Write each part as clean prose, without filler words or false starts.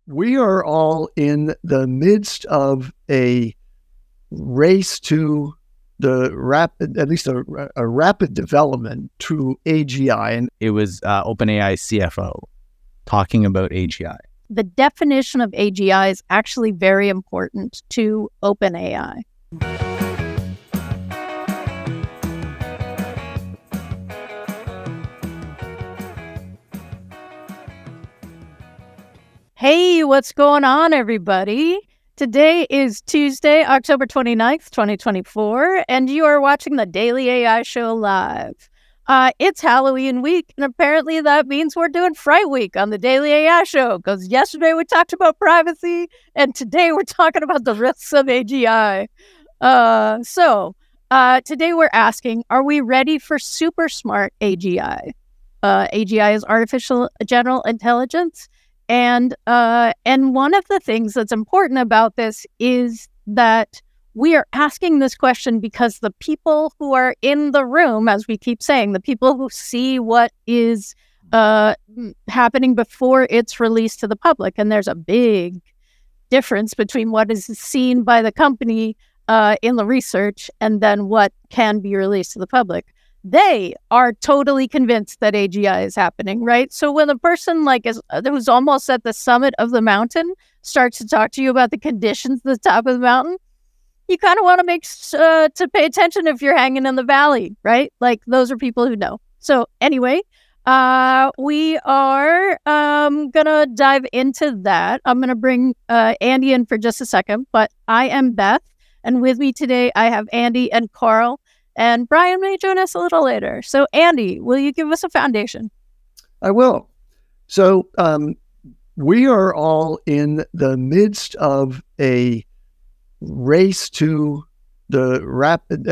We are all in the midst of a race to the rapid development to AGI. And it was OpenAI CFO talking about AGI. The definition of AGI is actually very important to OpenAI. Hey, what's going on, everybody? Today is Tuesday, October 29th, 2024, and you are watching the Daily AI Show live. It's Halloween week, and apparently that means we're doing Fright Week on the Daily AI Show, because yesterday we talked about privacy, and today we're talking about the risks of AGI. Today we're asking, are we ready for super smart AGI? AGI is artificial general intelligence. And one of the things that's important about this is that we are asking this question because the people who are in the room, as we keep saying, the people who see what is happening before it's released to the public, and there's a big difference between what is seen by the company in the research and then what can be released to the public. They are totally convinced that AGI is happening, right? So when a person who's almost at the summit of the mountain starts to talk to you about the conditions at the top of the mountain, you kind of want to make to pay attention if you're hanging in the valley, right? Like, those are people who know. So anyway, we are gonna dive into that. I'm gonna bring Andy in for just a second, but I am Beth, and with me today I have Andy and Karl. And Brian may join us a little later. So, Andy, will you give us a foundation? I will. So, we are all in the midst of a race to the rapid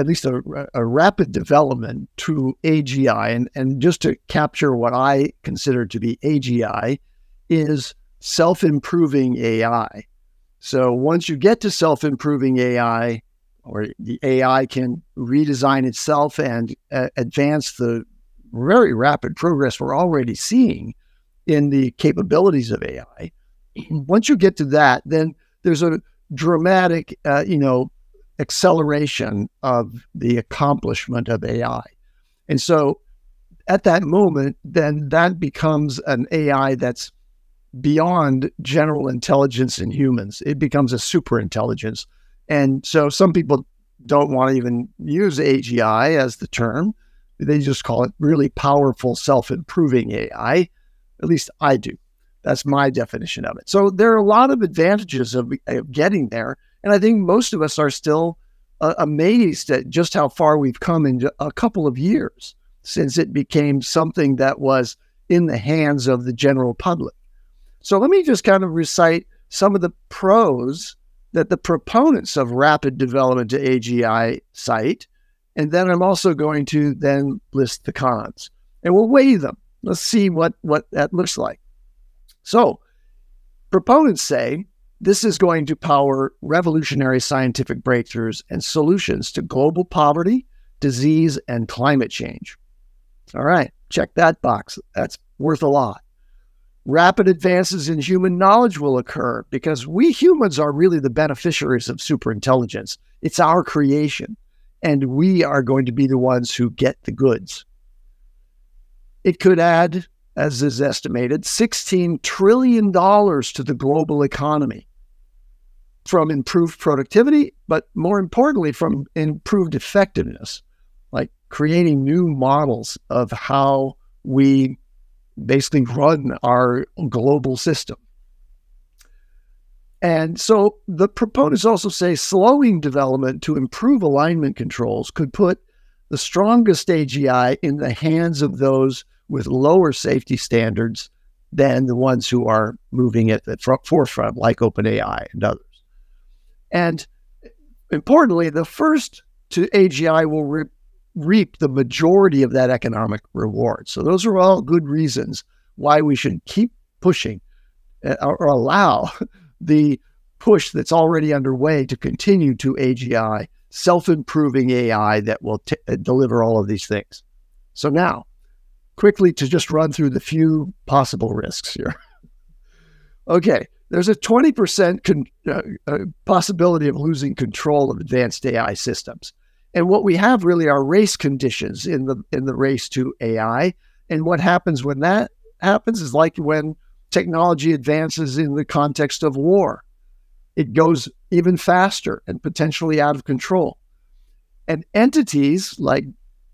development to AGI. And just to capture what I consider to be AGI is self-improving AI. So once you get to self-improving AI, or the AI can redesign itself and advance the very rapid progress we're already seeing in the capabilities of AI. Once you get to that, then there's a dramatic, acceleration of the accomplishment of AI. And so at that moment, then that becomes an AI that's beyond general intelligence in humans. It becomes a superintelligence. And so some people don't want to even use AGI as the term. They just call it really powerful, self-improving AI. At least I do. That's my definition of it. So there are a lot of advantages of getting there. And I think most of us are still amazed at just how far we've come in a couple of years since it became something that was in the hands of the general public. So let me just kind of recite some of the pros that the proponents of rapid development to AGI cite, and then I'm also going to then list the cons, and we'll weigh them. Let's see what that looks like. So, proponents say this is going to power revolutionary scientific breakthroughs and solutions to global poverty, disease, and climate change. All right, check that box. That's worth a lot. Rapid advances in human knowledge will occur because we humans are really the beneficiaries of superintelligence. It's our creation, and we are going to be the ones who get the goods. It could add, as is estimated, $16 trillion to the global economy from improved productivity, but more importantly, from improved effectiveness, like creating new models of how we basically run our global system. And so the proponents also say slowing development to improve alignment controls could put the strongest AGI in the hands of those with lower safety standards than the ones who are moving at the forefront, like OpenAI and others. And importantly, the first to AGI will reap the majority of that economic reward. So those are all good reasons why we should keep pushing or allow the push that's already underway to continue to AGI, self-improving AI that will deliver all of these things. So now, quickly to just run through the few possible risks here. Okay, there's a 20% possibility of losing control of advanced AI systems. And what we have really are race conditions in the race to AI. And what happens when that happens is like when technology advances in the context of war. It goes even faster and potentially out of control. And entities like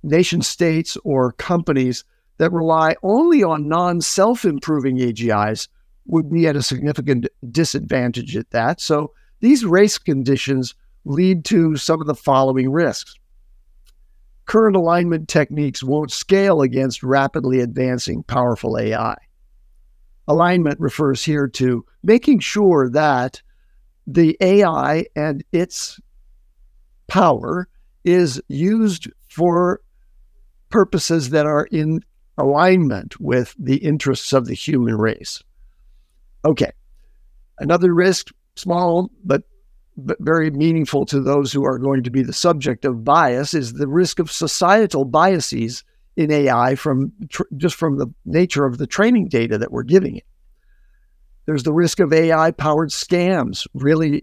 nation states or companies that rely only on non-self-improving AGIs would be at a significant disadvantage at that. So these race conditions lead to some of the following risks. Current alignment techniques won't scale against rapidly advancing powerful AI. Alignment refers here to making sure that the AI and its power is used for purposes that are in alignment with the interests of the human race. Okay. Another risk, small but very meaningful to those who are going to be the subject of bias, is the risk of societal biases in AI just from the nature of the training data that we're giving it. There's the risk of AI-powered scams really,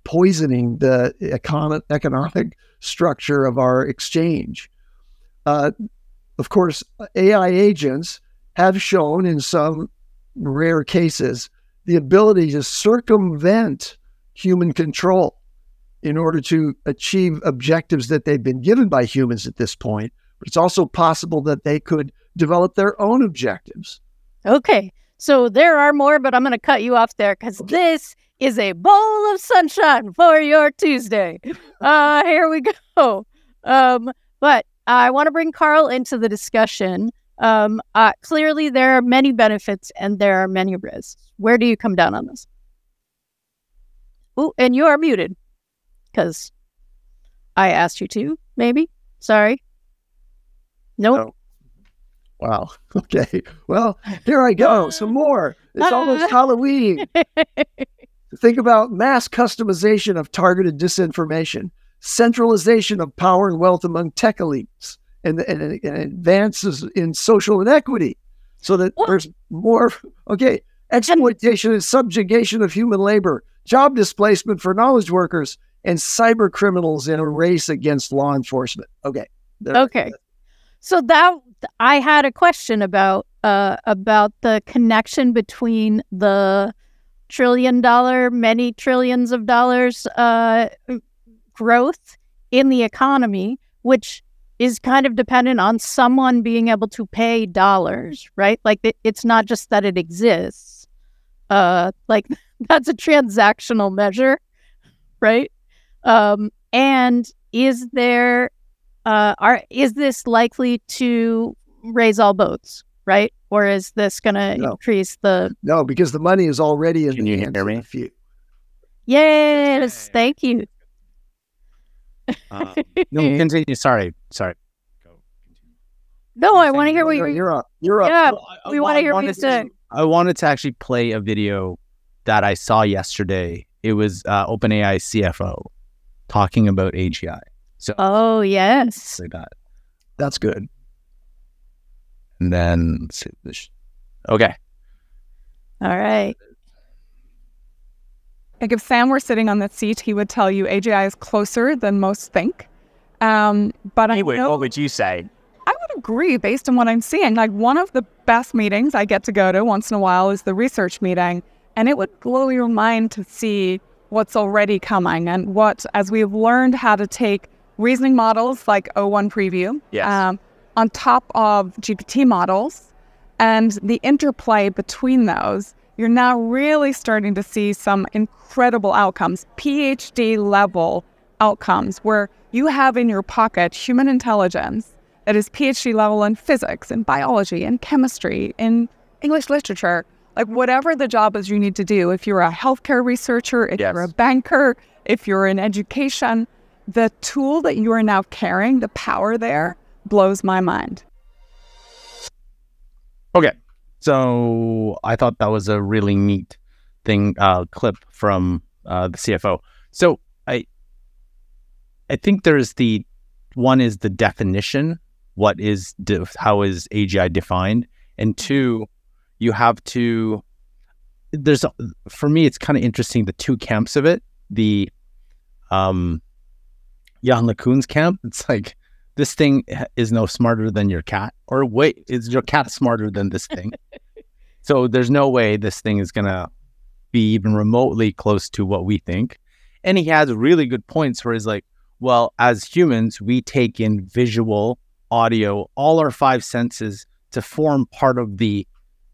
poisoning the economic structure of our exchange. Of course, AI agents have shown in some rare cases the ability to circumvent human control in order to achieve objectives that they've been given by humans at this point. But it's also possible that they could develop their own objectives. Okay, so there are more, but I'm going to cut you off there because this is a bowl of sunshine for your Tuesday. Here we go. But I want to bring Karl into the discussion. Clearly, there are many benefits and there are many risks. Where do you come down on this? Oh, and you are muted because I asked you to, maybe. Sorry. Nope. Oh. Wow. Okay. Well, here I go. Some more. It's almost Halloween. Think about mass customization of targeted disinformation, centralization of power and wealth among tech elites, and advances in social inequity so that there's more. Okay. Exploitation and subjugation of human labor, job displacement for knowledge workers, and cyber criminals in a race against law enforcement. Okay. Okay. So that I had a question about the connection between the $1 trillion, many trillions of dollars growth in the economy, which is kind of dependent on someone being able to pay dollars, right? Like it's not just that it exists. Like that's a transactional measure, right? And is there is this likely to raise all boats, right? Or is this going to increase the... No, because the money is already in the hands of a few. Yes, thank you. No, continue. Sorry. No, I want to hear what you're up. Yeah, we want to hear what you say. I wanted to actually play a video that I saw yesterday. It was OpenAI CFO talking about AGI. So, oh, yes. Like that. That's good. And then, let's see this. Okay. All right. Like if Sam were sitting on that seat, he would tell you AGI is closer than most think. But anyway, what would you say? I would agree based on what I'm seeing. Like one of the best meetings I get to go to once in a while is the research meeting. And it would blow your mind to see what's already coming and what, as we've learned how to take reasoning models like O1 Preview on top of GPT models and the interplay between those, you're now really starting to see some incredible outcomes, PhD level outcomes, where you have in your pocket human intelligence that is PhD level in physics, in biology, in chemistry, in English literature, like whatever the job is you need to do. If you're a healthcare researcher, if you're a banker, if you're in education, the tool that you are now carrying, the power there, blows my mind. Okay. So I thought that was a really neat thing, clip from the CFO. So I think there's one is the definition. How is AGI defined? And two, you have to for me, it's kind of interesting, the two camps of it. The Yann LeCun's camp, it's like, this thing is no smarter than your cat, or wait, is your cat smarter than this thing? So there's no way this thing is going to be even remotely close to what we think. And he has really good points where he's like, well, as humans, we take in visual, audio, all our five senses to form part of the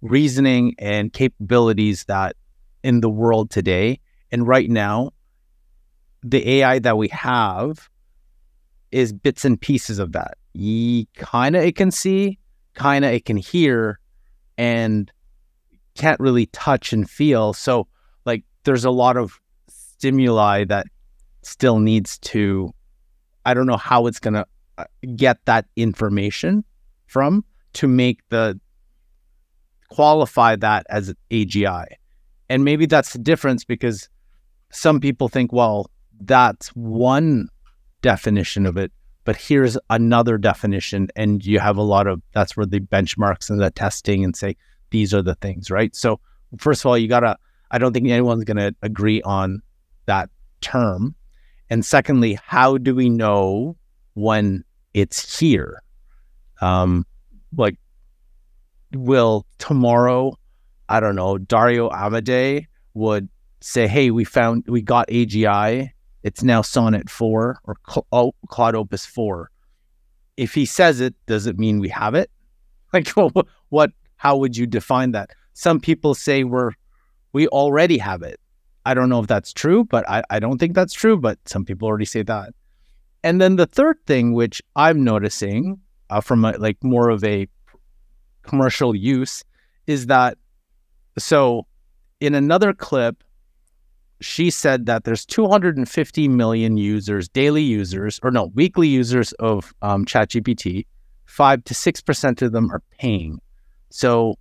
reasoning and capabilities that in the world today. And right now, the AI that we have is bits and pieces of that. Kind of it can see, kind of it can hear, and can't really touch and feel. So like there's a lot of stimuli that still needs to, I don't know how it's going to get that information from to make qualify that as AGI. And maybe that's the difference, because some people think, well, that's one definition of it, but here's another definition, and you have a lot of, that's where the benchmarks and the testing and say, these are the things, right? So first of all, I don't think anyone's going to agree on that term. And secondly, how do we know when it's here? Like, will tomorrow, I don't know, Dario Amodei would say, hey, we got AGI. It's now Sonnet 4 or Claude Opus 4. If he says it, does it mean we have it? Like, how would you define that? Some people say we already have it. I don't know if that's true, but I don't think that's true, but some people already say that. And then the third thing, which I'm noticing from like more of a commercial use, is that, so in another clip, she said that there's 250 million users, weekly users of ChatGPT. 5 to 6% of them are paying. So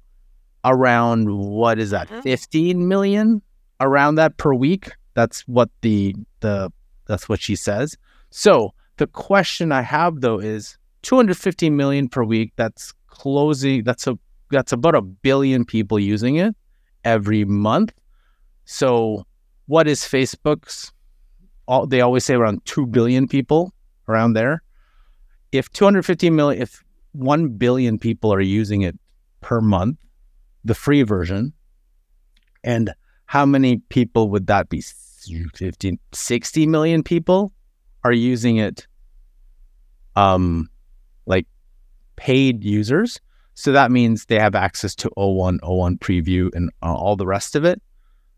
around, what is that, 15 million? Around that per week. That's what that's what she says. So the question I have though is 250 million per week. That's about 1 billion people using it every month. So what is Facebook's? They always say around 2 billion people around there. If 250 million, if 1 billion people are using it per month, the free version, and how many people would that be? 60 million people are using it, like paid users. So that means they have access to O1 preview and all the rest of it.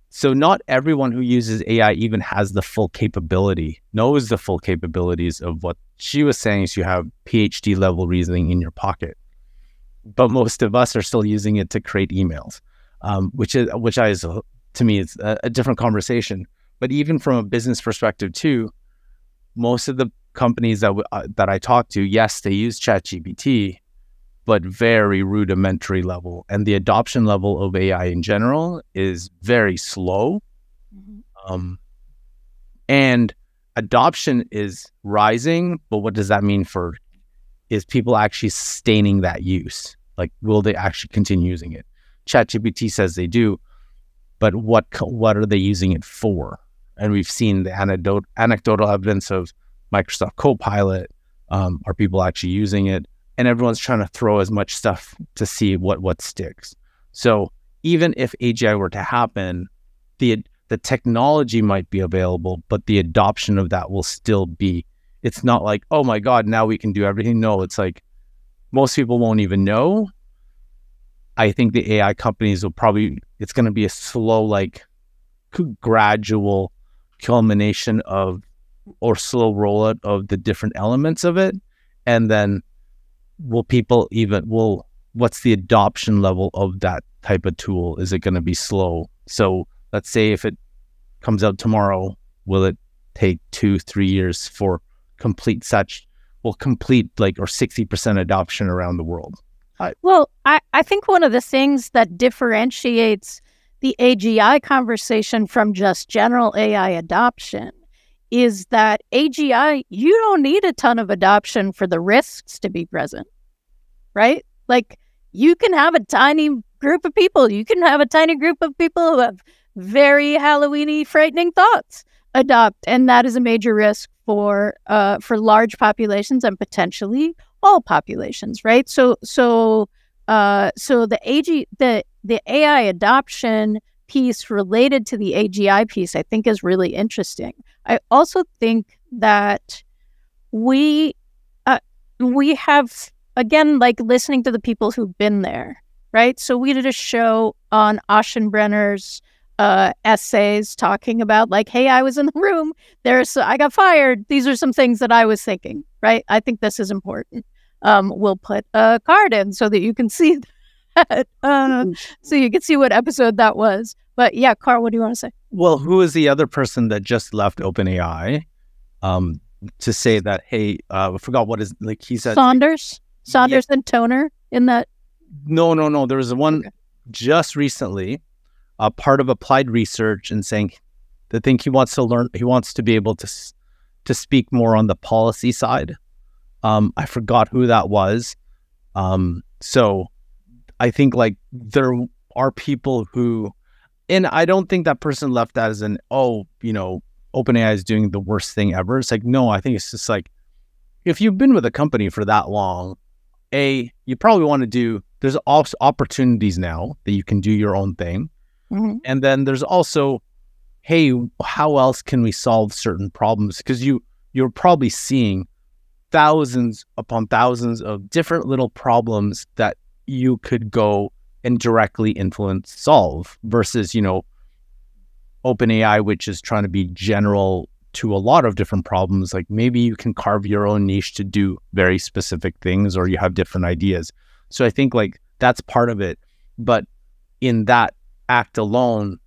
So not everyone who uses AI even has the full capability, knows the full capabilities of what she was saying is you have PhD level reasoning in your pocket. But most of us are still using it to create emails, which is to me, it's a different conversation. But even from a business perspective too, most of the companies that I talk to, yes, they use ChatGPT, but very rudimentary level. And the adoption level of AI in general is very slow. Mm-hmm. And adoption is rising, but what does that mean is people actually sustaining that use? Like, will they actually continue using it? ChatGPT says they do, but what are they using it for? And we've seen the anecdotal evidence of Microsoft Copilot. Are people actually using it? And everyone's trying to throw as much stuff to see what sticks. So even if AGI were to happen, the technology might be available, but the adoption of that will still be, it's not like, oh my God, now we can do everything. No, it's like most people won't even know. I think the AI companies it's going to be a slow, like gradual culmination or slow rollout of the different elements of it. And then what's the adoption level of that type of tool? Is it going to be slow? So let's say if it comes out tomorrow, will it take 2-3 years for complete or 60% adoption around the world? Well, I think one of the things that differentiates the AGI conversation from just general AI adoption is that AGI, you don't need a ton of adoption for the risks to be present, right? Like, you can have a tiny group of people. You can have a tiny group of people who have very Halloween-y, frightening thoughts adopt, and that is a major risk for large populations and potentially all populations, right? So the AI adoption piece related to the AGI piece, I think, is really interesting. I also think that we have, again, like listening to the people who've been there, right? So we did a show on Aschenbrenner's essays talking about like, hey, I was in the room, I got fired. These are some things that I was thinking, right? I think this is important. We'll put a card in so that you can see that, so you can see what episode that was. But yeah, Karl, what do you want to say? Well, who is the other person that just left OpenAI to say that, hey, I forgot what is, like he said. Saunders and Toner in that? No. There was one just recently, part of applied research, and saying the thing he wants to learn, he wants to be able to speak more on the policy side. I forgot who that was. So I think like there are people who, and I don't think that person left as an, OpenAI is doing the worst thing ever. It's like, no, I think it's just like, if you've been with a company for that long, you probably want to do, there's also opportunities now that you can do your own thing. Mm-hmm. And then there's also, hey, how else can we solve certain problems? Because you're probably seeing thousands upon thousands of different little problems that you could go and directly influence solve versus, OpenAI, which is trying to be general to a lot of different problems. Like maybe you can carve your own niche to do very specific things, or you have different ideas. So I think like that's part of it. But in that act alone,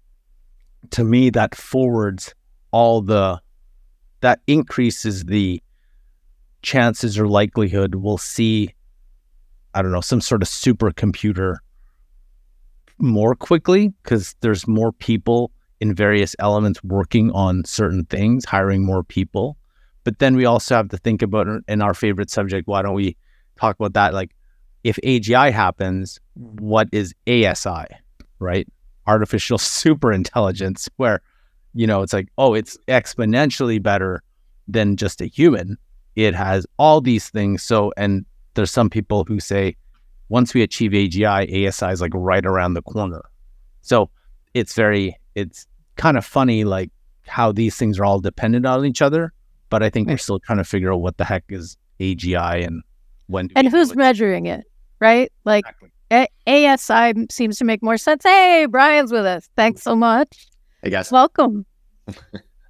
to me, that forwards that increases the chances or likelihood we'll see, I don't know, some sort of supercomputer more quickly, because there's more people in various elements working on certain things, hiring more people. But then we also have to think about, in our favorite subject, why don't we talk about that? Like if AGI happens, what is ASI, right? Artificial superintelligence, where, it's like, oh, it's exponentially better than just a human. It has all these things. So, and there's some people who say, once we achieve AGI, ASI is like right around the corner. So it's kind of funny, like how these things are all dependent on each other. But I think we're still trying to figure out what the heck is AGI and when. And who's measuring it, right? Like exactly. ASI seems to make more sense. Hey, Brian's with us. Thanks so much. Hey guys. Welcome.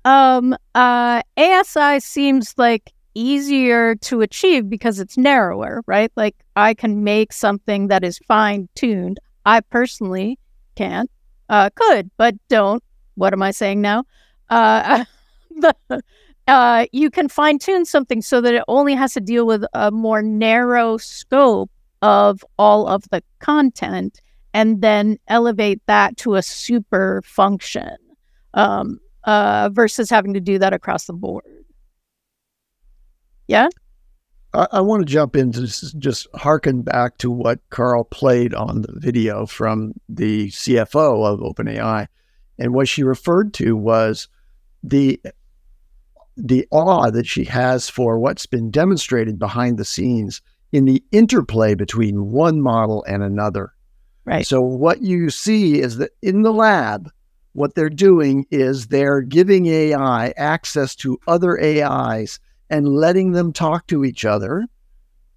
ASI seems like easier to achieve because it's narrower, right? Like I can make something that is fine-tuned. I personally can't, could, but don't. What am I saying now? You can fine-tune something so that it only has to deal with a more narrow scope of all of the content, and then elevate that to a super function, versus having to do that across the board. Yeah? I want to jump into just harken back to what Karl played on the video from the CFO of OpenAI. And what she referred to was the awe that she has for what's been demonstrated behind the scenes in the interplay between one model and another. Right. So what you see is that in the lab, what they're doing is they're giving AI access to other AIs and letting them talk to each other.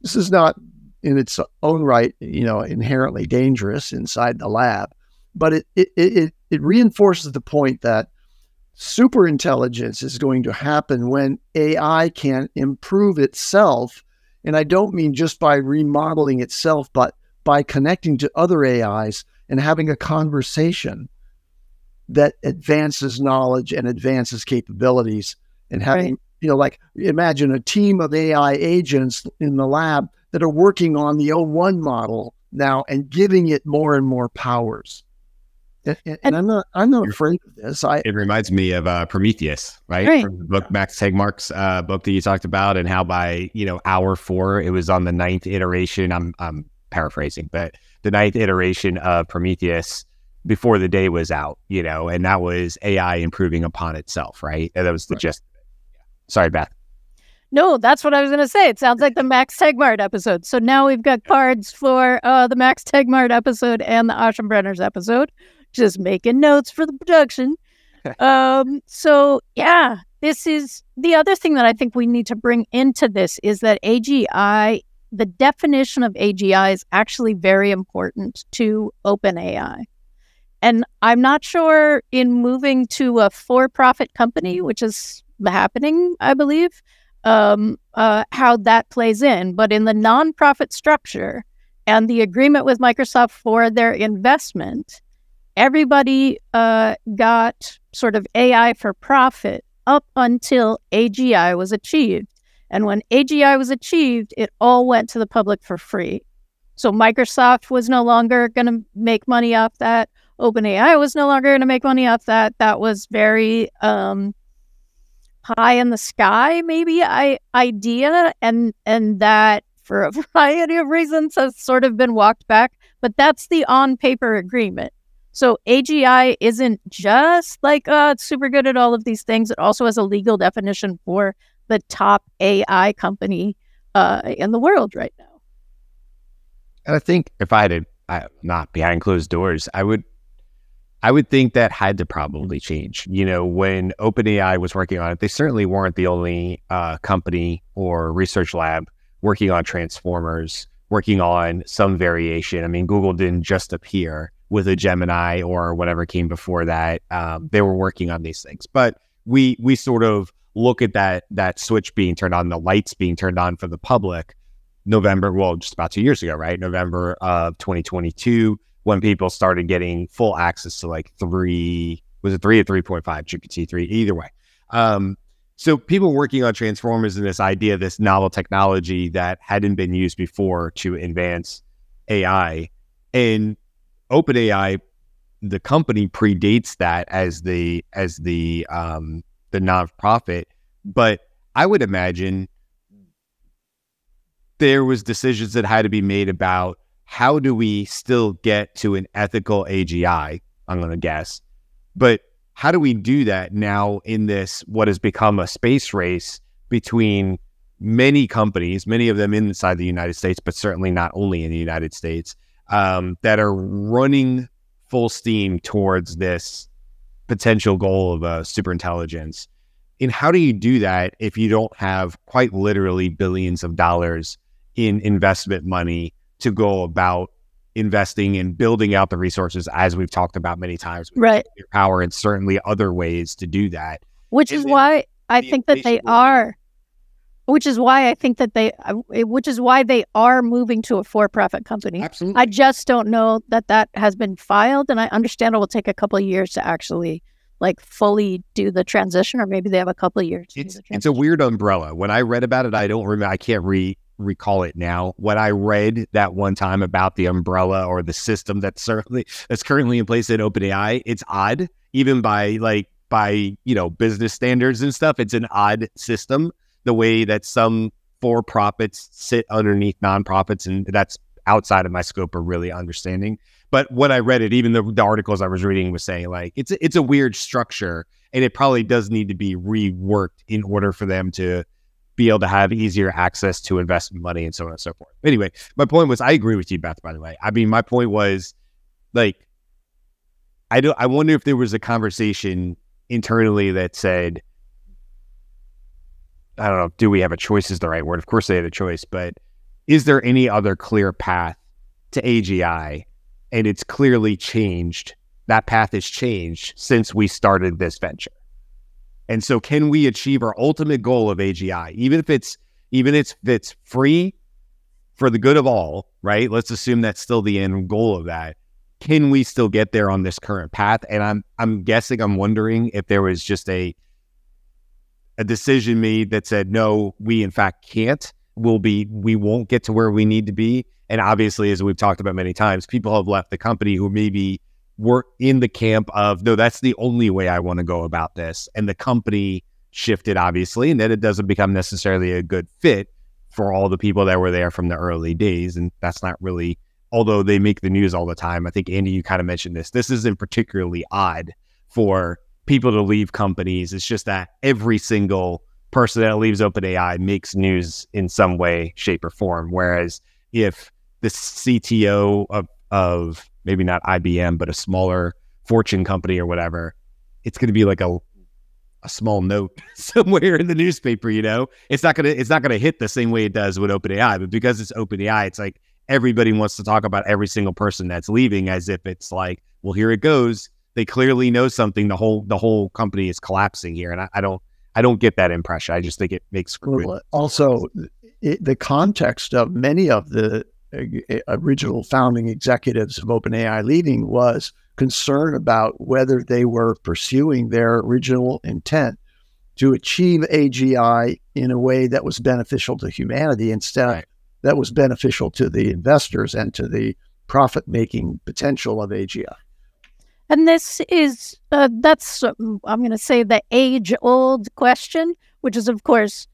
This is not in its own right, inherently dangerous inside the lab, but it reinforces the point that superintelligence is going to happen when AI can improve itself. And I don't mean just by remodeling itself, but by connecting to other AIs and having a conversation that advances knowledge and advances capabilities, and having, like imagine a team of AI agents in the lab that are working on the O1 model now and giving it more and more powers. And I'm not afraid of this. It reminds me of Prometheus, right? From the book, Max Tegmark's book that you talked about, and how by hour 4 it was on the 9th iteration. I'm paraphrasing, but the ninth iteration of Prometheus before the day was out, and that was AI improving upon itself, right? And that was the gist of it. Sorry, Beth. No, that's what I was going to say. It sounds like the Max Tegmark episode. So now we've got cards for the Max Tegmark episode and the Aschenbrenner's episode. Just making notes for the production. So yeah, this is the other thing that I think we need to bring into this is that AGI, the definition of AGI is actually very important to OpenAI. And I'm not sure in moving to a for-profit company, which is happening, I believe, how that plays in. But in the nonprofit structure and the agreement with Microsoft for their investment, everybody got sort of AI for profit up until AGI was achieved. And when AGI was achieved, it all went to the public for free. So Microsoft was no longer going to make money off that. OpenAI was no longer going to make money off that. That was very pie in the sky, maybe idea. And that, for a variety of reasons, has sort of been walked back. But that's the on-paper agreement. So AGI isn't just like, it's super good at all of these things. It also has a legal definition for the top AI company in the world right now. And I think if I had not behind closed doors, I would think that had to probably change. When OpenAI was working on it, they certainly weren't the only company or research lab working on transformers, working on some variation. I mean, Google didn't just appear with a Gemini or whatever came before that. They were working on these things. But we sort of look at that switch being turned on, the lights being turned on for the public, just about 2 years ago, right? November of 2022, when people started getting full access to like 3 or 3.5 GPT-3, either way. So people working on transformers and this idea, this novel technology that hadn't been used before to advance AI. And OpenAI, the company, predates that as the nonprofit, but I would imagine there was decisions that had to be made about how do we still get to an ethical AGI, I'm going to guess, but how do we do that now in this, what has become a space race between many companies, many of them inside the United States, but certainly not only in the United States, that are running full steam towards this potential goal of superintelligence. And how do you do that if you don't have quite literally billions of dollars in investment money to go about investing and building out the resources, as we've talked about many times, right? Your power and certainly other ways to do that. Which is why I think that they are. Which is why I think that they are moving to a for-profit company. Absolutely. I just don't know that has been filed, and I understand it will take a couple of years to actually like fully do the transition, or maybe they have a couple of years. It's a weird umbrella. When I read about it, I don't remember. I can't recall it now. When I read that one time about the umbrella or the system that's currently in place at OpenAI, it's odd, even by business standards and stuff. It's an odd system, the way that some for-profits sit underneath nonprofits, and that's outside of my scope of really understanding. But when I read it, even the articles I was reading was saying like it's a weird structure, and it probably does need to be reworked in order for them to be able to have easier access to investment money and so on and so forth. Anyway, my point was, I agree with you, Beth, by the way. I mean, my point was like, I wonder if there was a conversation internally that said, I don't know, do we have a choice is the right word? Of course they had a choice, but is there any other clear path to AGI? And it's clearly changed. That path has changed since we started this venture. And so can we achieve our ultimate goal of AGI, even if it's free for the good of all, right? Let's assume that's still the end goal of that. Can we still get there on this current path? And I'm wondering if there was just a decision made that said, no, we in fact can't. We won't get to where we need to be. And obviously, as we've talked about many times, people have left the company who maybe were in the camp of, no, that's the only way I want to go about this. And the company shifted, obviously, and then it doesn't become necessarily a good fit for all the people that were there from the early days. And that's not really although they make the news all the time, I think, Andy, you kind of mentioned this isn't particularly odd for people to leave companies. It's just that every single person that leaves OpenAI makes news in some way, shape, or form. Whereas if the CTO of maybe not IBM, but a smaller Fortune company or whatever, it's going to be like a small note somewhere in the newspaper. It's not gonna hit the same way it does with OpenAI. But because it's OpenAI, it's like everybody wants to talk about every single person that's leaving as if it's like, well, here it goes. They clearly know something. The whole company is collapsing here, and I don't get that impression. I just think it makes also the context of many of the original founding executives of OpenAI leaving was concern about whether they were pursuing their original intent to achieve AGI in a way that was beneficial to humanity instead that was beneficial to the investors and to the profit-making potential of AGI. And this is, that's, I'm going to say, the age-old question, which is, of course,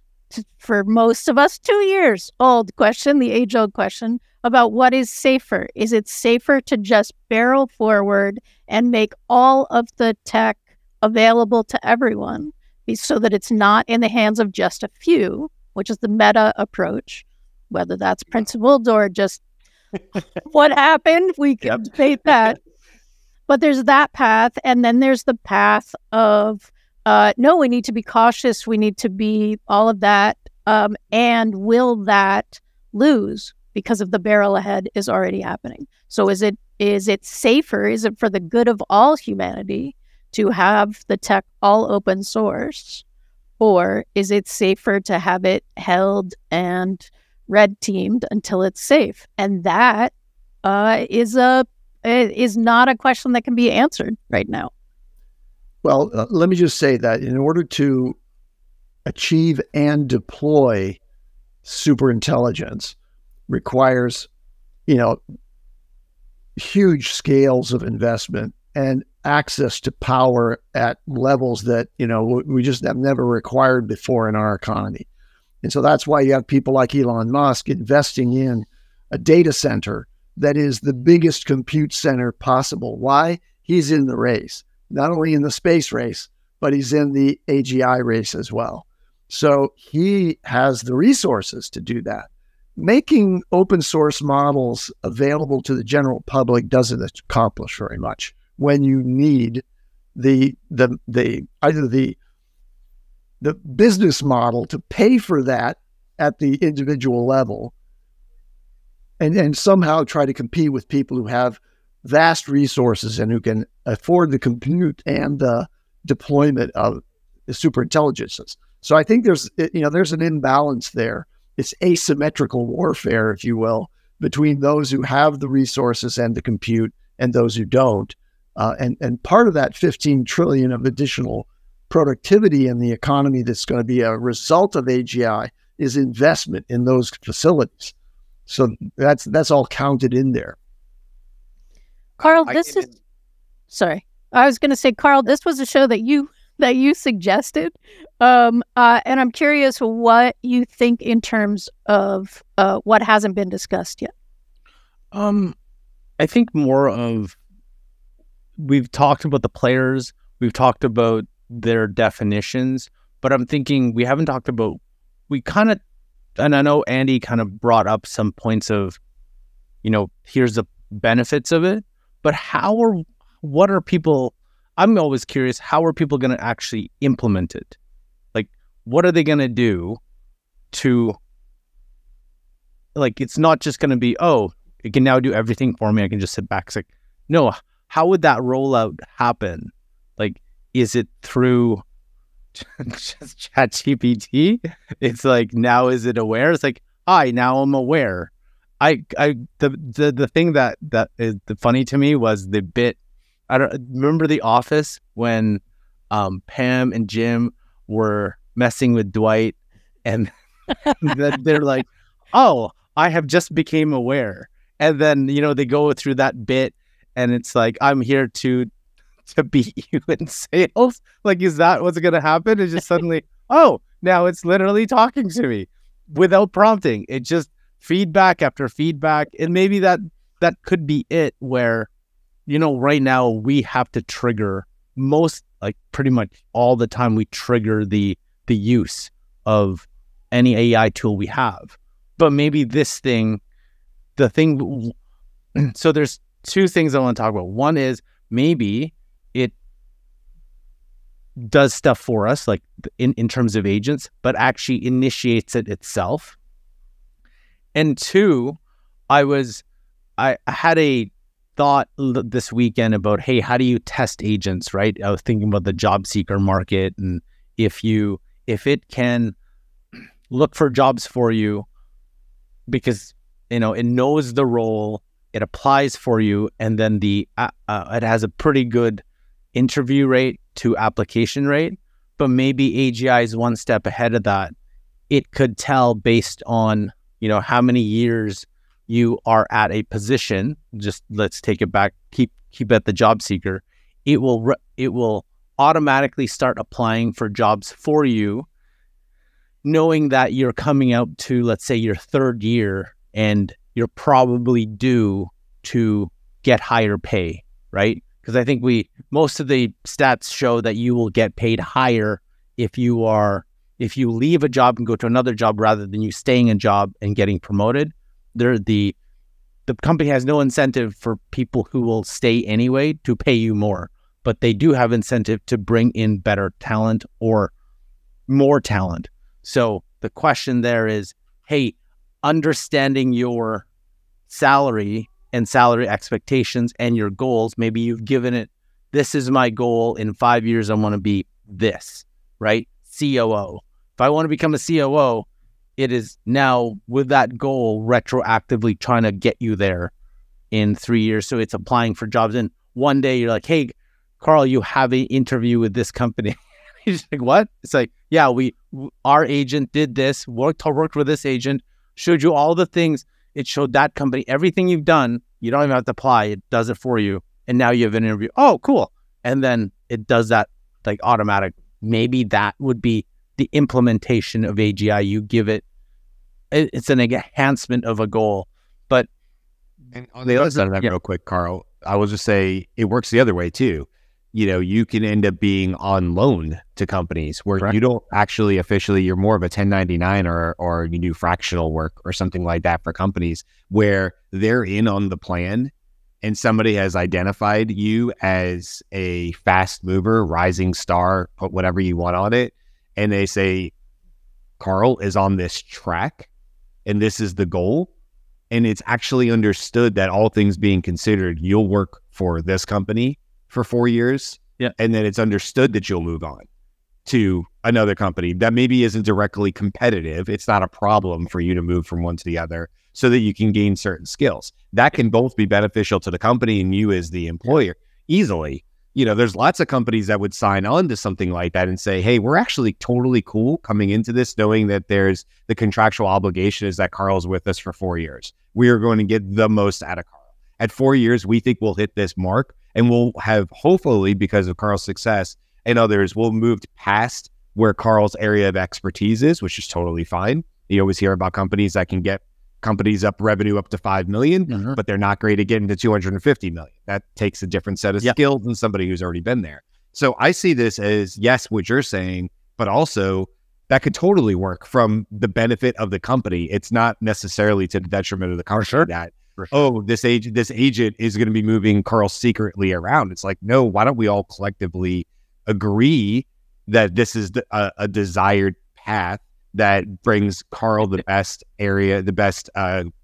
for most of us, 2 years old question, the age-old question about what is safer. Is it safer to just barrel forward and make all of the tech available to everyone so that it's not in the hands of just a few, which is the meta approach, whether that's principled or just what happened? We can debate that. But there's that path, and then there's the path of, no, we need to be cautious, we need to be all of that, and will that lose because of the barrel ahead is already happening? So is it safer, is it for the good of all humanity to have the tech all open source, or is it safer to have it held and red teamed until it's safe? And that is not a question that can be answered right now. Well, let me just say that in order to achieve and deploy superintelligence requires, huge scales of investment and access to power at levels that, we just have never required before in our economy. And so that's why you have people like Elon Musk investing in a data center that is the biggest compute center possible. Why? He's in the race, not only in the space race, but he's in the AGI race as well. So he has the resources to do that. Making open source models available to the general public doesn't accomplish very much when you need either the business model to pay for that at the individual level, and somehow try to compete with people who have vast resources and who can afford the compute and the deployment of the superintelligences. So I think there's an imbalance there. It's asymmetrical warfare, if you will, between those who have the resources and the compute and those who don't. And part of that 15 trillion of additional productivity in the economy that's going to be a result of AGI is investment in those facilities. So that's all counted in there. Karl, sorry. I was going to say, Karl, this was a show that you suggested. And I'm curious what you think in terms of what hasn't been discussed yet. I think more of, we've talked about the players, we've talked about their definitions, but I'm thinking we haven't talked about, and I know Andy kind of brought up some points of, here's the benefits of it, but what are people, I'm always curious, how are people going to actually implement it? Like, what are they going to do to, like, it's not just going to be, oh, it can now do everything for me, I can just sit back. It's like, no, how would that rollout happen? Like, is it through just ChatGPT? It's like, now is it aware? It's like, now I'm aware. The thing that is funny to me was the bit. I don't remember The Office when Pam and Jim were messing with Dwight, and then they're like, "Oh, I have just became aware," and then they go through that bit, and it's like, "I'm here to beat you in sales." Like, is that what's going to happen? It's just suddenly, oh, now it's literally talking to me without prompting. It just feedback after feedback, and maybe that that could be it, where, right now we have to trigger pretty much all the time, we trigger the use of any AI tool we have. But maybe so there's two things I want to talk about. One is maybe it does stuff for us, like in terms of agents, but actually initiates it itself. And two, I had a thought this weekend about, hey, how do you test agents, right? I was thinking about the job seeker market, and if it can look for jobs for you because, it knows the role, it applies for you, and then it has a pretty good interview rate to application rate, but maybe AGI is one step ahead of that. It could tell based on, how many years you are at a position. Just let's take it back, keep at the job seeker. It will automatically start applying for jobs for you, knowing that you're coming out to, let's say, your third year, and you're probably due to get higher pay, right? Because I think most of the stats show that you will get paid higher if you leave a job and go to another job rather than you staying in a job and getting promoted. The company has no incentive for people who will stay anyway to pay you more, but they do have incentive to bring in better talent or more talent. So the question there is, hey, understanding your salary and salary expectations and your goals, maybe you've given it, this is my goal in 5 years, I want to be this, right? COO. If I want to become a COO, it is now with that goal retroactively trying to get you there in 3 years. So it's applying for jobs. And one day you're like, hey, Karl, you have an interview with this company. He's like, what? It's like, yeah, our agent did this, worked with this agent, showed you all the things. It showed that company, everything you've done. You don't even have to apply. It does it for you. And now you have an interview. Oh, cool. And then it does that like automatic. Maybe that would be the implementation of AGI. You give it's an enhancement of a goal. But and on the other side of that, real quick, Karl, I will just say it works the other way too. You can end up being on loan to companies where Correct. You don't actually officially, you're more of a 1099 or you do fractional work or something like that for companies where they're in on the plan and somebody has identified you as a fast mover, rising star, put whatever you want on it. And they say, Karl is on this track and this is the goal. And it's actually understood that all things being considered, you'll work for this company for 4 years. Yeah. And then it's understood that you'll move on to another company that maybe isn't directly competitive. It's not a problem for you to move from one to the other so that you can gain certain skills. That can both be beneficial to the company and you as the employer easily. There's lots of companies that would sign on to something like that and say, hey, we're actually totally cool coming into this, knowing that there's the contractual obligation is that Karl's with us for 4 years. We are going to get the most out of Karl. At 4 years, we think we'll hit this mark and we'll have, hopefully, because of Karl's success and others, we'll move past where Karl's area of expertise is, which is totally fine. You always hear about companies that can get companies revenue up to 5 million, but they're not great at getting to 250 million. That takes a different set of skills than somebody who's already been there. So I see this as, yes, what you're saying, but also that could totally work from the benefit of the company. It's not necessarily to the detriment of the company that, oh, this agent is going to be moving Karl secretly around. It's like, no, why don't we all collectively agree that this is a desired path that brings Karl the best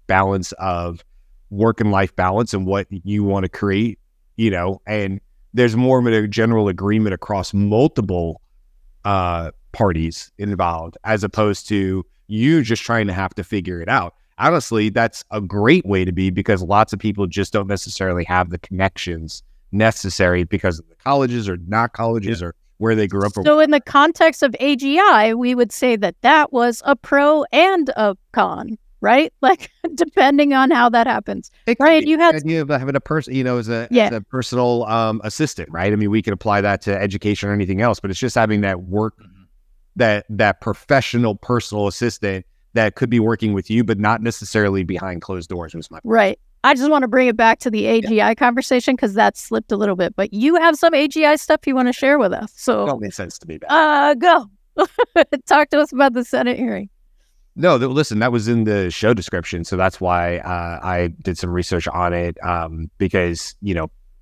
balance of work and life balance and what you want to create, and there's more of a general agreement across multiple parties involved, as opposed to you just trying to have to figure it out. Honestly, that's a great way to be, because lots of people just don't necessarily have the connections necessary because of the colleges or not colleges or where they grew up. So in the context of AGI, we would say that was a pro and a con, right? Like, depending on how that happens, right? You had the idea of having a person, as a personal assistant, right? I mean, we could apply that to education or anything else, but it's just having that work, that professional personal assistant that could be working with you, but not necessarily behind closed doors was my point. Right. I just want to bring it back to the AGI conversation because that slipped a little bit. But you have some AGI stuff you want to share with us. So Don't make sense to me, Beth. go. Talk to us about the Senate hearing. No, listen, that was in the show description. So that's why I did some research on it because,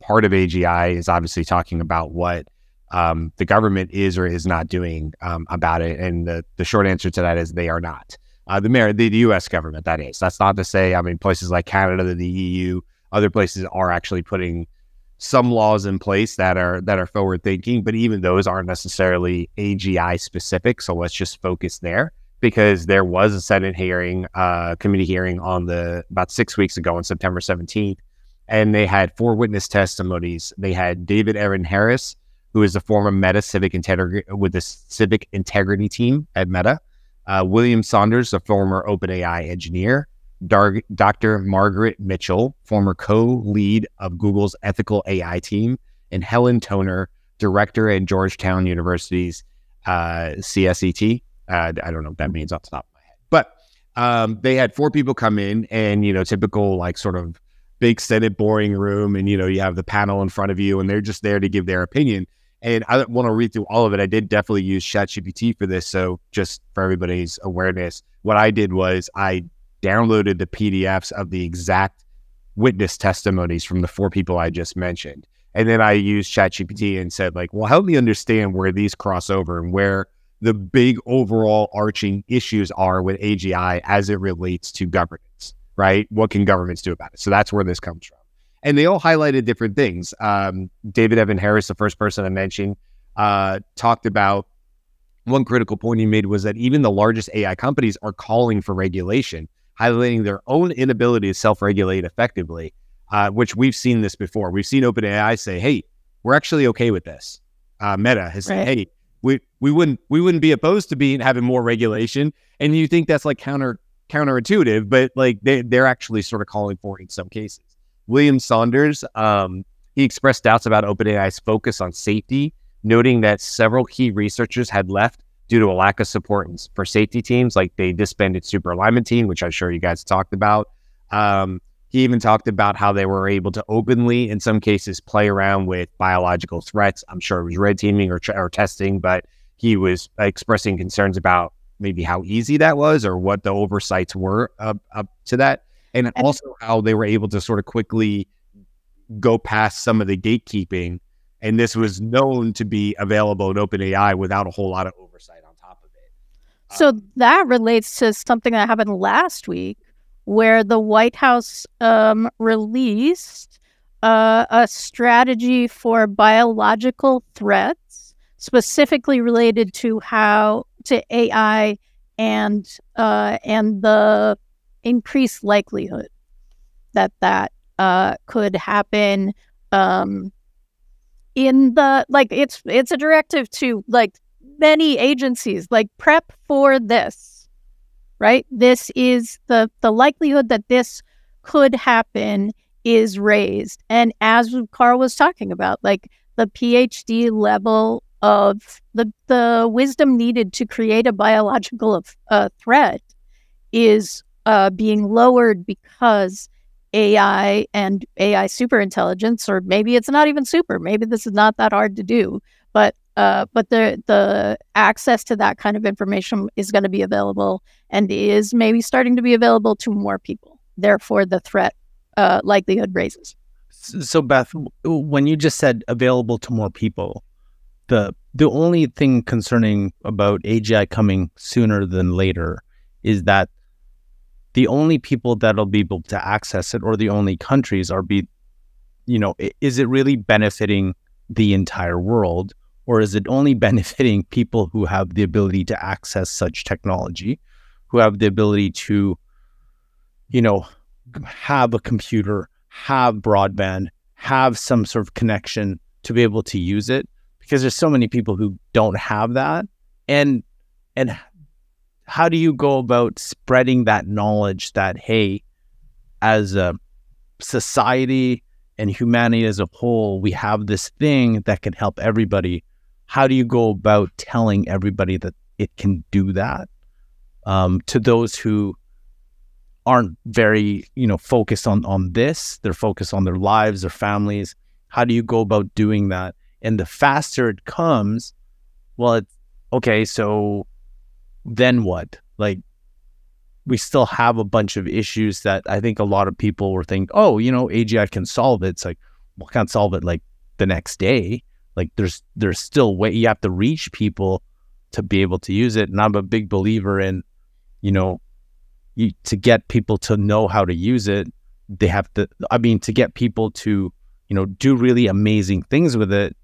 part of AGI is obviously talking about what the government is or is not doing about it. And the short answer to that is they are not. The U.S. government, that is. That's not to say, places like Canada, the EU, other places are actually putting some laws in place that are forward thinking, but even those aren't necessarily AGI specific. So let's just focus there, because there was a Senate hearing, committee hearing about 6 weeks ago on September 17th, and they had 4 witness testimonies. They had David Evan Harris, who is the former Meta civic integrity team at Meta, William Saunders, a former OpenAI engineer, Dr. Margaret Mitchell, former co-lead of Google's ethical AI team, and Helen Toner, director at Georgetown University's CSET. I don't know what that means off the top of my head. But they had 4 people come in, and, typical like sort of big Senate boring room, and, you have the panel in front of you, and they're just there to give their opinion. And I don't want to read through all of it. I did definitely use ChatGPT for this. So just for everybody's awareness, what I did was I downloaded the PDFs of the exact witness testimonies from the 4 people I just mentioned. And then I used ChatGPT and said, well, help me understand where these cross over and where the big overall arching issues are with AGI as it relates to governance, right? What can governments do about it? So that's where this comes from. And they all highlighted different things. David Evan Harris, the first person I mentioned, talked about one critical point he made was that even the largest AI companies are calling for regulation, highlighting their own inability to self-regulate effectively, which we've seen this before. We've seen OpenAI say, hey, we're actually okay with this. Meta has said, hey, we wouldn't be opposed to having more regulation. And you think that's counterintuitive, but they're actually sort of calling for it in some cases. William Saunders, he expressed doubts about OpenAI's focus on safety, noting that several key researchers had left due to a lack of support for safety teams, like they disbanded Superintelligence team, which I'm sure you guys talked about. He even talked about how they were able to openly, in some cases, play around with biological threats. I'm sure it was red teaming or testing, but he was expressing concerns about maybe how easy that was or what the oversights were up to that. And also how they were able to sort of quickly go past some of the gatekeeping. And this was known to be available in OpenAI without a whole lot of oversight on top of it. So that relates to something that happened last week, where the White House released a strategy for biological threats, specifically related to AI and the increased likelihood that could happen in the it's a directive to many agencies, prep for this, right? This is the likelihood that this could happen is raised. And as Karl was talking about, the PhD level of the wisdom needed to create a biological threat is being lowered because AI and AI superintelligence, or maybe it's not even super, maybe this is not that hard to do, but the access to that kind of information is going to be available and is maybe starting to be available to more people. Therefore, the threat likelihood raises. So Beth, when you just said available to more people, the only thing concerning about AGI coming sooner than later is that the only people that'll be able to access it, or the only countries is it really benefiting the entire world, or is it only benefiting people who have the ability to access such technology, who have the ability to, have a computer, have broadband, have some sort of connection to be able to use it? Because there's so many people who don't have that. And how do you go about spreading that knowledge that, hey, as a society and humanity as a whole, we have this thing that can help everybody? How do you go about telling everybody that it can do that, to those who aren't very, focused on this. They're focused on their lives, their families. How do you go about doing that? And the faster it comes, well, it's okay. So then what? Like, we still have a bunch of issues that I think a lot of people were thinking, oh, AGI can solve it. It's like, well, can't solve it like the next day. Like there's still way you have to reach people to be able to use it. And I'm a big believer in, to get people to know how to use it, they have to, to get people to, do really amazing things with it,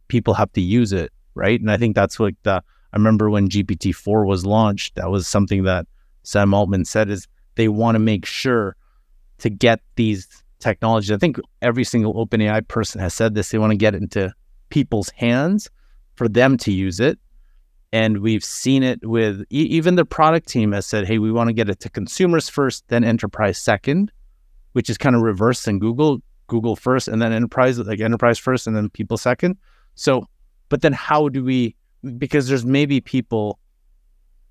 people have to use it, right? And I think that's what I remember when GPT-4 was launched, that was something that Sam Altman said is they want to make sure to get these technologies. I think every single OpenAI person has said this. They want to get it into people's hands for them to use it. And we've seen it with even the product team has said, hey, we want to get it to consumers first, then enterprise second, which is kind of reverse than Google first, and then enterprise first, and then people second. So, but then how do we, because there's maybe people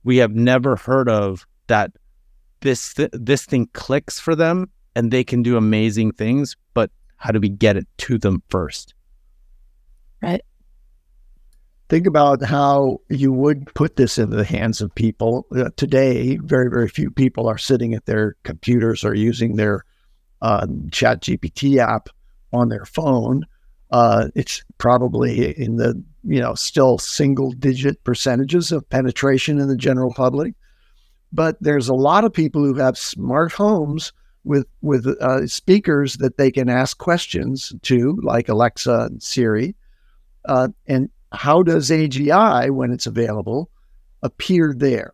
we have never heard of that this thing clicks for them and they can do amazing things, but how do we get it to them first? Right. Think about how you would put this into the hands of people. Today, very, very few people are sitting at their computers or using their ChatGPT app on their phone. It's probably in the, still single-digit percentages of penetration in the general public. But there's a lot of people who have smart homes with speakers that they can ask questions to, like Alexa and Siri. And how does AGI, when it's available, appear there?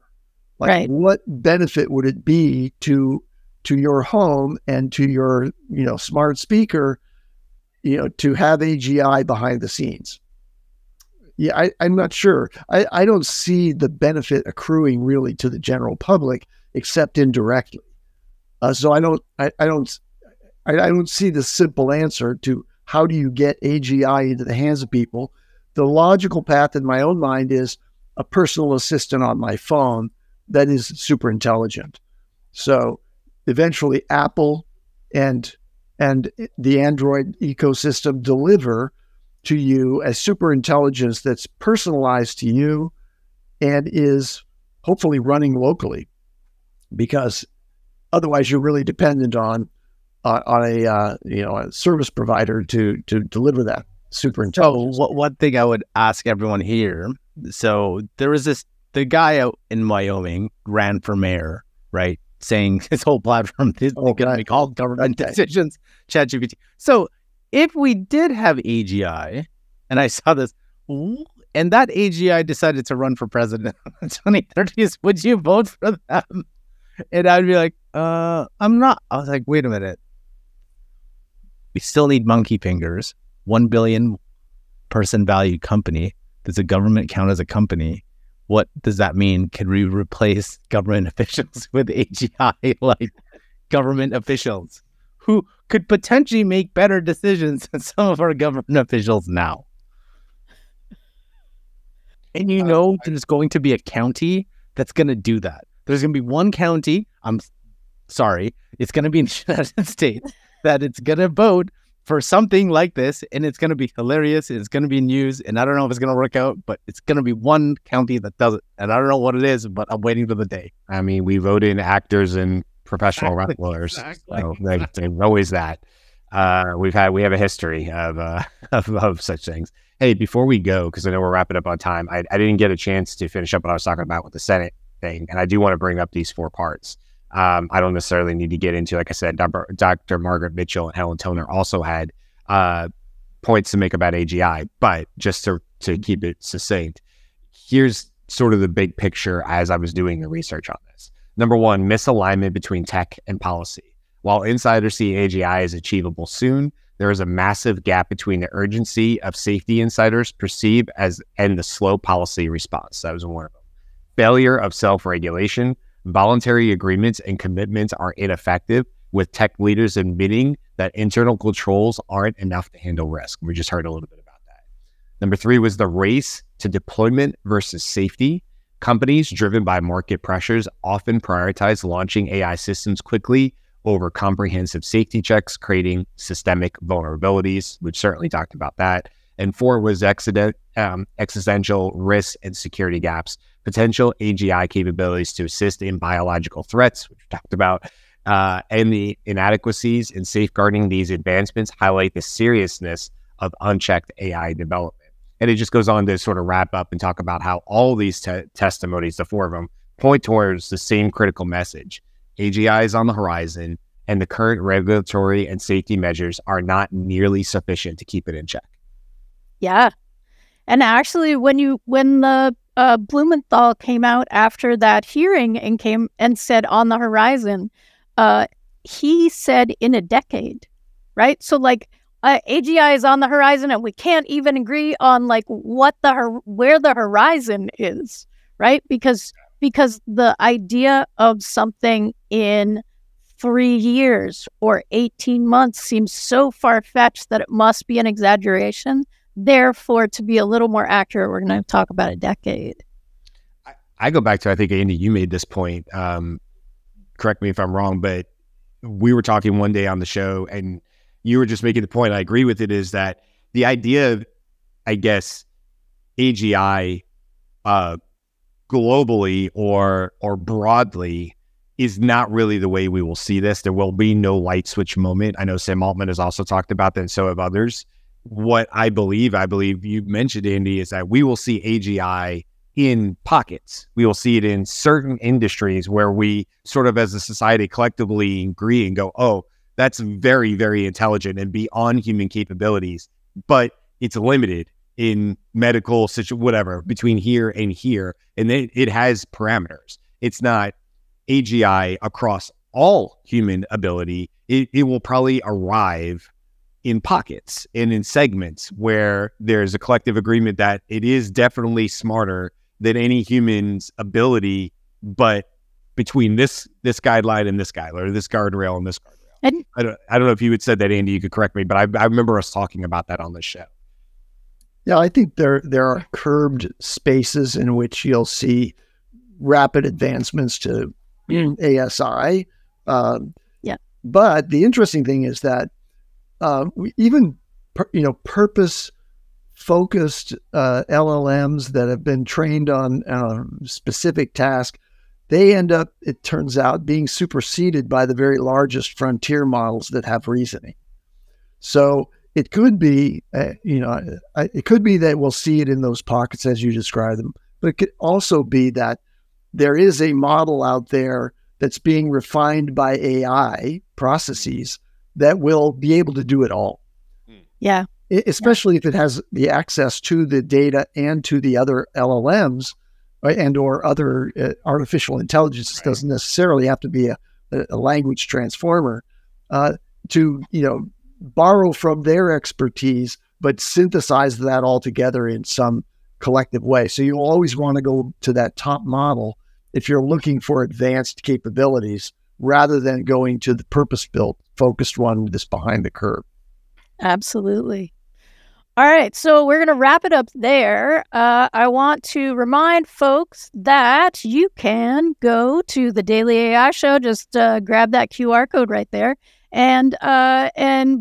Like, right. What benefit would it be to your home and to your, smart speaker, to have AGI behind the scenes? Yeah, I'm not sure. I don't see the benefit accruing really to the general public, except indirectly. So I don't see the simple answer to how do you get AGI into the hands of people. The logical path in my own mind is a personal assistant on my phone that is super intelligent. So eventually Apple and the Android ecosystem deliver to you a super intelligence that's personalized to you and is hopefully running locally, because otherwise you're really dependent on a service provider to deliver that super intelligence. So one thing I would ask everyone here. So there was the guy out in Wyoming ran for mayor, right? Saying his whole platform is going to make all government decisions, ChatGPT. So if we did have AGI, and I saw this, and that AGI decided to run for president in the 2030s, would you vote for them? And I'd be like, I'm not. I was like, wait a minute. We still need monkey fingers. 1 billion person value company. Does the government count as a company? What does that mean? Can we replace government officials with AGI, like government officials who could potentially make better decisions than some of our government officials now? And there's going to be a county that's going to do that. There's going to be one county, I'm sorry, it's going to be in the United States, that it's going to vote for something like this, and it's going to be hilarious, and it's going to be news, and I don't know if it's going to work out, but it's going to be one county that does it, and I don't know what it is, but I'm waiting for the day. I mean, we vote in actors and professional wrestlers. Exactly. So there's always that. We have a history of such things. Hey, before we go, because I know we're wrapping up on time, I didn't get a chance to finish up what I was talking about with the Senate thing, and I do want to bring up these 4 parts. I don't necessarily need to get into, like I said, Dr. Margaret Mitchell and Helen Toner also had points to make about AGI, but just to keep it succinct, here's sort of the big picture as I was doing the research on this. Number 1, misalignment between tech and policy. While insiders see AGI as achievable soon, there is a massive gap between the urgency of safety insiders perceive and the slow policy response. That was one of them. Failure of self-regulation. Voluntary agreements and commitments are ineffective, with tech leaders admitting that internal controls aren't enough to handle risk. We just heard a little bit about that. Number 3 was the race to deployment versus safety. Companies driven by market pressures often prioritize launching AI systems quickly over comprehensive safety checks, creating systemic vulnerabilities, which certainly talked about that. And 4 was existential risks and security gaps, potential AGI capabilities to assist in biological threats, which we talked about, and the inadequacies in safeguarding these advancements highlight the seriousness of unchecked AI development. And it just goes on to sort of wrap up and talk about how all these testimonies, the 4 of them, point towards the same critical message. AGI is on the horizon, and the current regulatory and safety measures are not nearly sufficient to keep it in check. Yeah. And actually, when the Blumenthal came out after that hearing and came and said on the horizon, he said in a decade, right? So like AGI is on the horizon, and we can't even agree on like where the horizon is, right? Because the idea of something in 3 years or 18 months seems so far-fetched that it must be an exaggeration. Therefore, to be a little more accurate, we're going to talk about a decade. I go back to, I think, Andy, you made this point. Correct me if I'm wrong, but we were talking one day on the show, and you were just making the point, I agree with it, is that the idea of, I guess, AGI globally or broadly is not really the way we will see this. There will be no light switch moment. I know Sam Altman has also talked about that, and so have others. What I believe you mentioned, Andy, is that we will see AGI in pockets. We will see it in certain industries where we sort of as a society collectively agree and go, oh, that's very, very intelligent and beyond human capabilities, but it's limited in medical whatever, between here and here. And it has parameters. It's not AGI across all human ability. It will probably arrive in pockets and in segments where there's a collective agreement that it is definitely smarter than any human's ability, but between this guideline and this guideline, or this guardrail and this guardrail. I don't know if you had said that, Andy, you could correct me, but I remember us talking about that on the show. Yeah, I think there are curbed spaces in which you'll see rapid advancements to ASI. But the interesting thing is that purpose-focused LLMs that have been trained on a specific task, they end up, it turns out, being superseded by the very largest frontier models that have reasoning. So it could be, it could be that we'll see it in those pockets as you describe them, but it could also be that there is a model out there that's being refined by AI processes that will be able to do it all. Yeah. Especially if it has the access to the data and to the other LLMs and or other artificial intelligence. It doesn't necessarily have to be a language transformer to, borrow from their expertise, but synthesize that all together in some collective way. So you always want to go to that top model if you're looking for advanced capabilities rather than going to the purpose-built, focused one that's behind the curve. Absolutely. All right, so we're going to wrap it up there. I want to remind folks that you can go to the Daily AI Show. Just grab that QR code right there and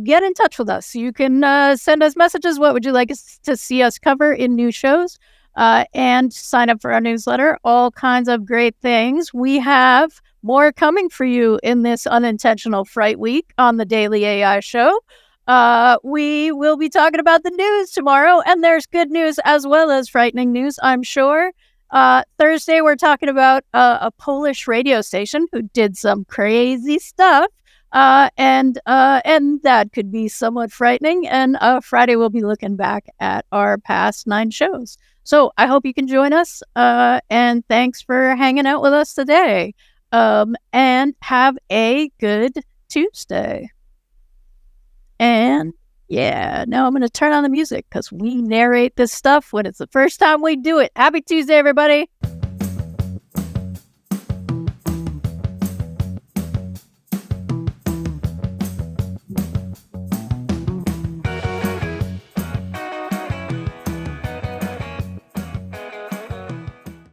get in touch with us. You can send us messages. What would you like to see us cover in new shows? And sign up for our newsletter. All kinds of great things. We have more coming for you in this unintentional Fright Week on the Daily AI Show. We will be talking about the news tomorrow, and there's good news as well as frightening news, I'm sure. Thursday, we're talking about a Polish radio station who did some crazy stuff, and that could be somewhat frightening. And Friday, we'll be looking back at our past 9 shows. So I hope you can join us, and thanks for hanging out with us today. And have a good Tuesday. And yeah, now I'm going to turn on the music because we narrate this stuff when it's the first time we do it. Happy Tuesday, everybody.